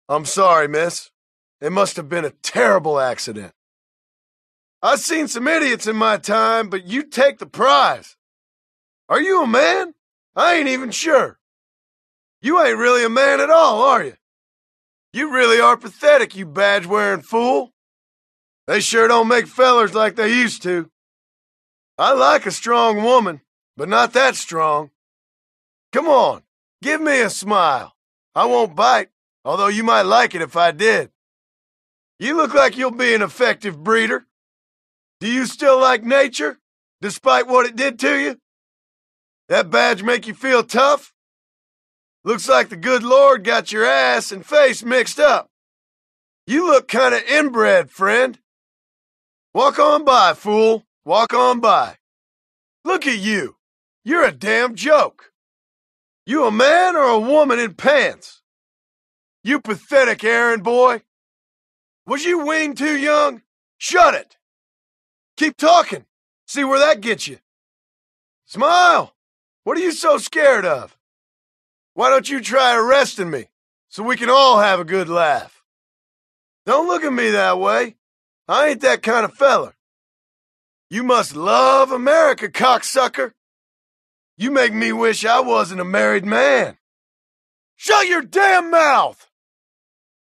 I'm sorry, miss. It must have been a terrible accident. I've seen some idiots in my time, but you take the prize. Are you a man? I ain't even sure. You ain't really a man at all, are you? You really are pathetic, you badge-wearing fool. They sure don't make fellers like they used to. I like a strong woman, but not that strong. Come on, give me a smile. I won't bite, although you might like it if I did. You look like you'll be an effective breeder. Do you still like nature, despite what it did to you? That badge make you feel tough? Looks like the good Lord got your ass and face mixed up. You look kinda inbred, friend. Walk on by, fool. Walk on by. Look at you. You're a damn joke. You a man or a woman in pants? You pathetic errand boy. Was you weaned too young? Shut it. Keep talking. See where that gets you. Smile. What are you so scared of? Why don't you try arresting me so we can all have a good laugh? Don't look at me that way. I ain't that kind of feller. You must love America, cocksucker. You make me wish I wasn't a married man. Shut your damn mouth!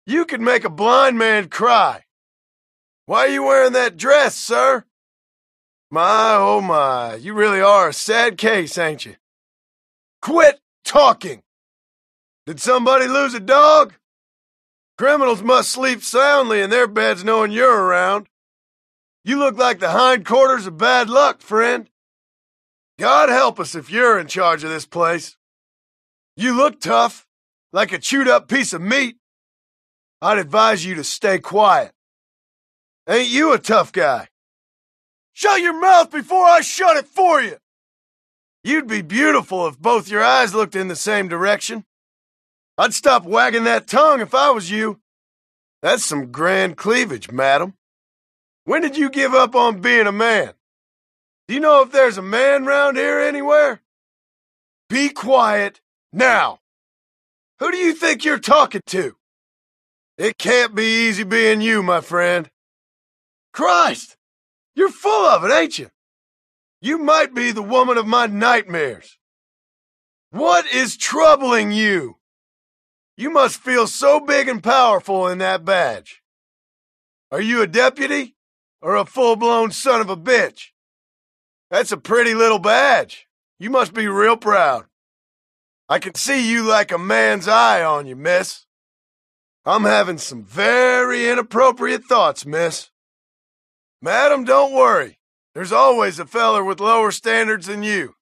You could make a blind man cry. Why are you wearing that dress, sir? My, oh my, you really are a sad case, ain't you? Quit talking! Did somebody lose a dog? Criminals must sleep soundly in their beds knowing you're around. You look like the hindquarters of bad luck, friend. God help us if you're in charge of this place. You look tough, like a chewed-up piece of meat. I'd advise you to stay quiet. Ain't you a tough guy? Shut your mouth before I shut it for you! You'd be beautiful if both your eyes looked in the same direction. I'd stop wagging that tongue if I was you. That's some grand cleavage, madam. When did you give up on being a man? Do you know if there's a man round here anywhere? Be quiet now. Who do you think you're talking to? It can't be easy being you, my friend. Christ! You're full of it, ain't you? You might be the woman of my nightmares. What is troubling you? You must feel so big and powerful in that badge. Are you a deputy or a full-blown son of a bitch? That's a pretty little badge. You must be real proud. I can see you like a man's eye on you, miss. I'm having some very inappropriate thoughts, miss. Madam, don't worry. There's always a feller with lower standards than you.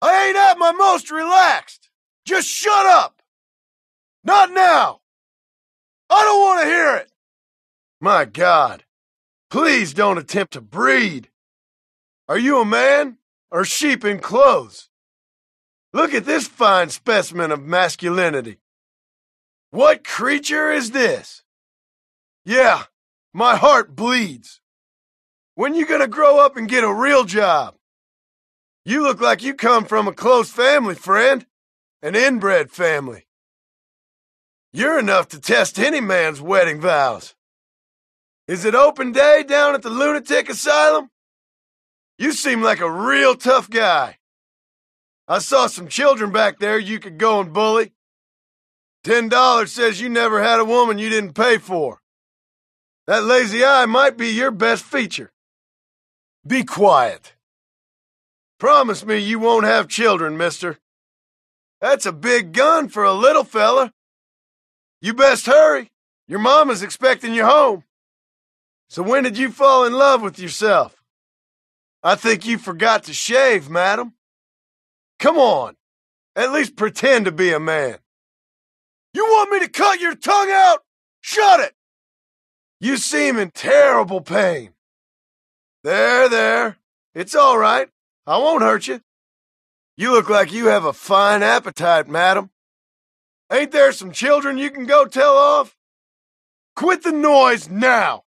I ain't at my most relaxed. Just shut up. Not now. I don't want to hear it. My God. Please don't attempt to breed. Are you a man or sheep in clothes? Look at this fine specimen of masculinity. What creature is this? Yeah, my heart bleeds. When you gonna grow up and get a real job? You look like you come from a close family, friend. An inbred family. You're enough to test any man's wedding vows. Is it open day down at the lunatic asylum? You seem like a real tough guy. I saw some children back there you could go and bully. $10 says you never had a woman you didn't pay for. That lazy eye might be your best feature. Be quiet. Promise me you won't have children, mister. That's a big gun for a little fella. You best hurry. Your mama's expecting you home. So when did you fall in love with yourself? I think you forgot to shave, madam. Come on. At least pretend to be a man. You want me to cut your tongue out? Shut it! You seem in terrible pain. There. It's all right. I won't hurt you. You look like you have a fine appetite, madam. Ain't there some children you can go tell off? Quit the noise now.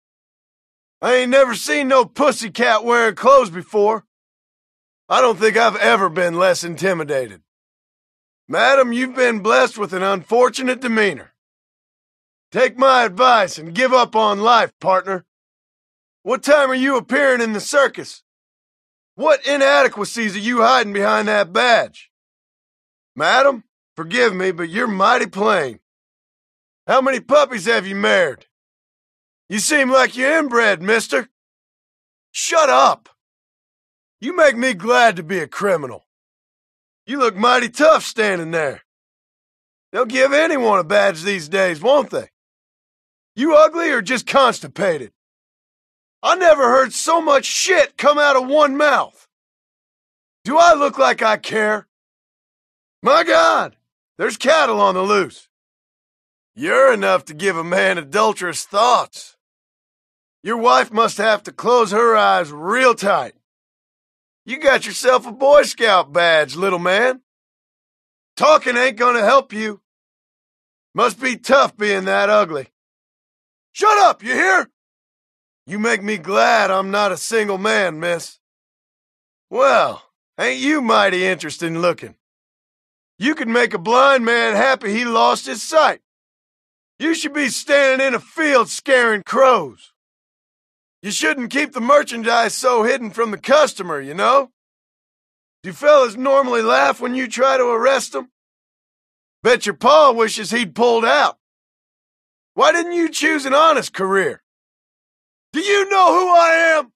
I ain't never seen no pussycat wearing clothes before. I don't think I've ever been less intimidated. Madam, you've been blessed with an unfortunate demeanor. Take my advice and give up on life, partner. What time are you appearing in the circus? What inadequacies are you hiding behind that badge? Madam, forgive me, but you're mighty plain. How many puppies have you married? You seem like you're inbred, mister. Shut up! You make me glad to be a criminal. You look mighty tough standing there. They'll give anyone a badge these days, won't they? You ugly or just constipated? I never heard so much shit come out of one mouth. Do I look like I care? My God, there's cattle on the loose. You're enough to give a man adulterous thoughts. Your wife must have to close her eyes real tight. You got yourself a Boy Scout badge, little man. Talking ain't gonna help you. Must be tough being that ugly. Shut up, you hear? You make me glad I'm not a single man, miss. Well, ain't you mighty interesting looking? You could make a blind man happy he lost his sight. You should be standing in a field scaring crows. You shouldn't keep the merchandise so hidden from the customer, you know? Do fellas normally laugh when you try to arrest them? Bet your pa wishes he'd pulled out. Why didn't you choose an honest career? Do you know who I am?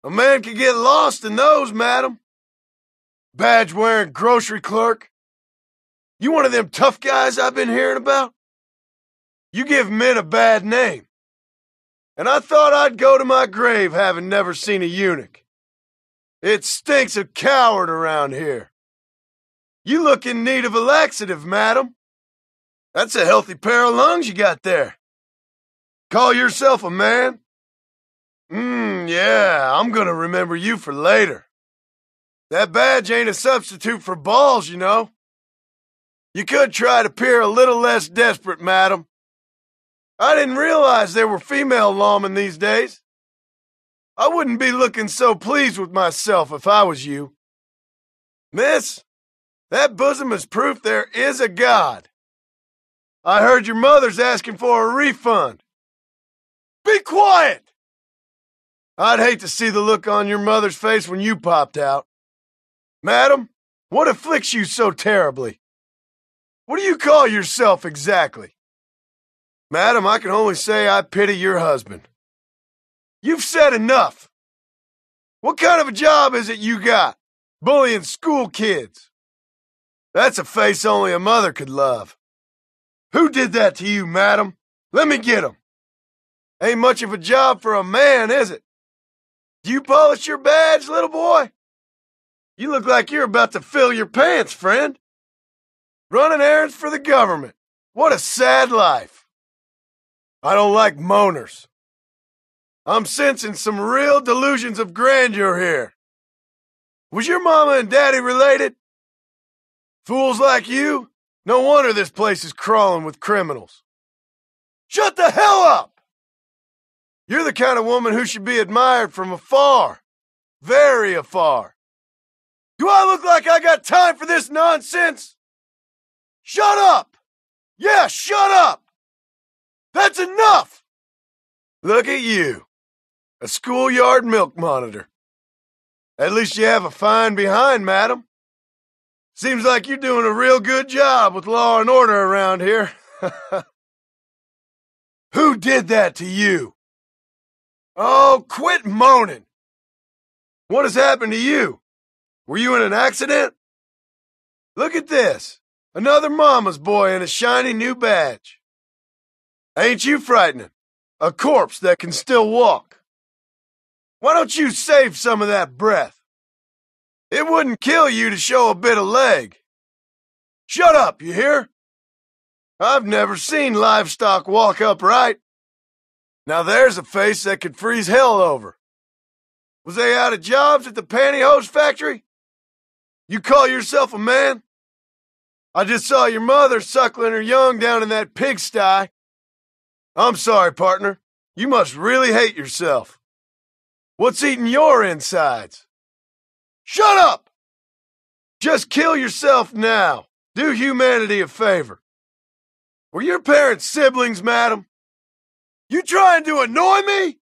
A man could get lost in those, madam. Badge-wearing grocery clerk. You one of them tough guys I've been hearing about? You give men a bad name. And I thought I'd go to my grave having never seen a eunuch. It stinks of coward around here. You look in need of a laxative, madam. That's a healthy pair of lungs you got there. Call yourself a man? Yeah, I'm gonna remember you for later. That badge ain't a substitute for balls, you know. You could try to appear a little less desperate, madam. I didn't realize there were female lawmen these days. I wouldn't be looking so pleased with myself if I was you. Miss, that bosom is proof there is a God. I heard your mother's asking for a refund. Be quiet! I'd hate to see the look on your mother's face when you popped out. Madam, what afflicts you so terribly? What do you call yourself exactly? Madam, I can only say I pity your husband. You've said enough. What kind of a job is it you got? Bullying school kids. That's a face only a mother could love. Who did that to you, madam? Let me get him. Ain't much of a job for a man, is it? Do you polish your badge, little boy? You look like you're about to fill your pants, friend. Running errands for the government. What a sad life. I don't like moaners. I'm sensing some real delusions of grandeur here. Was your mama and daddy related? Fools like you? No wonder this place is crawling with criminals. Shut the hell up! You're the kind of woman who should be admired from afar. Very afar. Do I look like I got time for this nonsense? Shut up! Yeah, shut up! That's enough! Look at you. A schoolyard milk monitor. At least you have a fine behind, madam. Seems like you're doing a real good job with law and order around here. Who did that to you? Oh, quit moaning. What has happened to you? Were you in an accident? Look at this. Another mama's boy in a shiny new badge. Ain't you frightening? A corpse that can still walk. Why don't you save some of that breath? It wouldn't kill you to show a bit of leg. Shut up, you hear? I've never seen livestock walk upright. Now there's a face that could freeze hell over. Was they out of jobs at the pantyhose factory? You call yourself a man? I just saw your mother suckling her young down in that pigsty. I'm sorry, partner. You must really hate yourself. What's eating your insides? Shut up! Just kill yourself now. Do humanity a favor. Were your parents siblings, madam? You trying to annoy me?